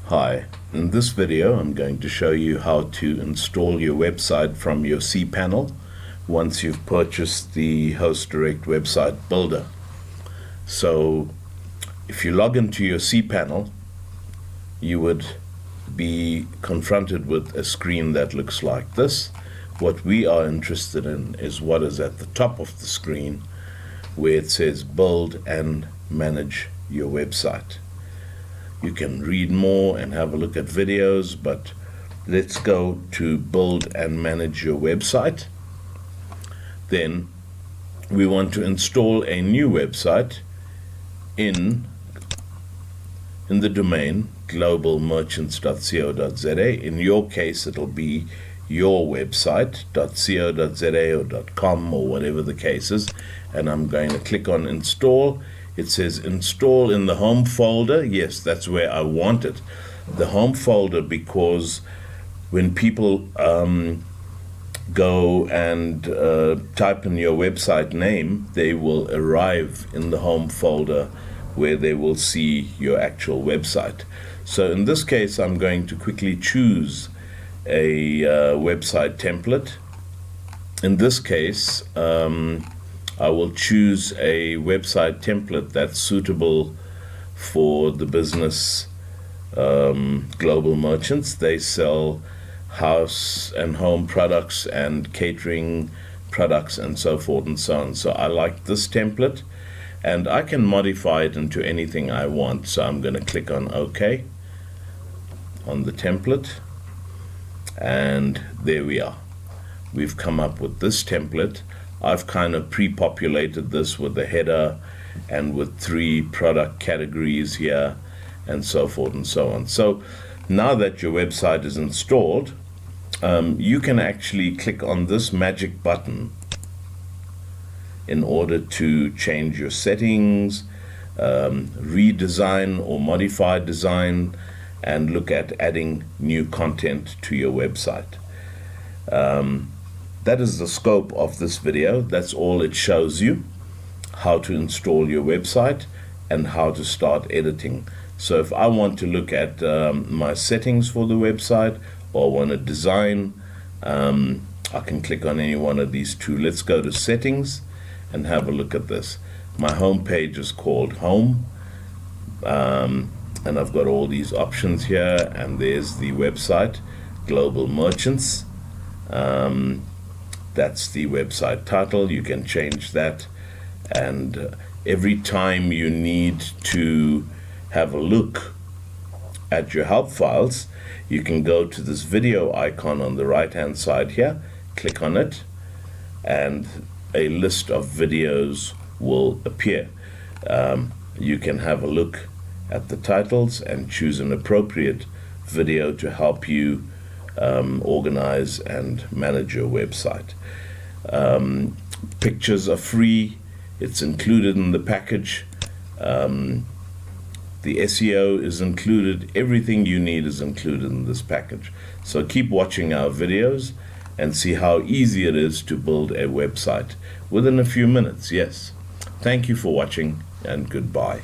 Hi, in this video I'm going to show you how to install your website from your cPanel once you've purchased the HostDirect website builder. So if you log into your cPanel, you would be confronted with a screen that looks like this. What we are interested in is what is at the top of the screen where it says build and manage your website. You can read more and have a look at videos, but let's go to build and manage your website. Then we want to install a new website in the domain globalmerchants.co.za. In your case, it'll be your website.co.za or .com or whatever the case is, and I'm going to click on install. It says install in the home folder. Yes, that's where I want it, the home folder, because when people go and type in your website name, they will arrive in the home folder where they will see your actual website. So in this case, I'm going to quickly choose a website template. In this case, I will choose a website template that's suitable for the business Global Merchants. They sell house and home products and catering products and so forth and so on. So I like this template, and I can modify it into anything I want. So I'm going to click on OK on the template, and there we are. We've come up with this template. I've kind of pre-populated this with the header and with 3 product categories here and so forth and so on. So now that your website is installed, you can actually click on this magic button in order to change your settings, redesign or modify design, and look at adding new content to your website. That is the scope of this video. That's all it shows you: how to install your website and how to start editing. So if I want to look at my settings for the website or want to design, I can click on any one of these 2. Let's go to settings and have a look at this. My home page is called home, and I've got all these options here, and there's the website Global Merchants. That's the website title. You can change that, and every time you need to have a look at your help files, you can go to this video icon on the right hand side here, click on it, and a list of videos will appear. You can have a look at the titles and choose an appropriate video to help you organize and manage your website. Pictures are free. It's included in the package. The SEO is included. Everything you need is included in this package. So keep watching our videos and see how easy it is to build a website within a few minutes. Yes. Thank you for watching, and goodbye.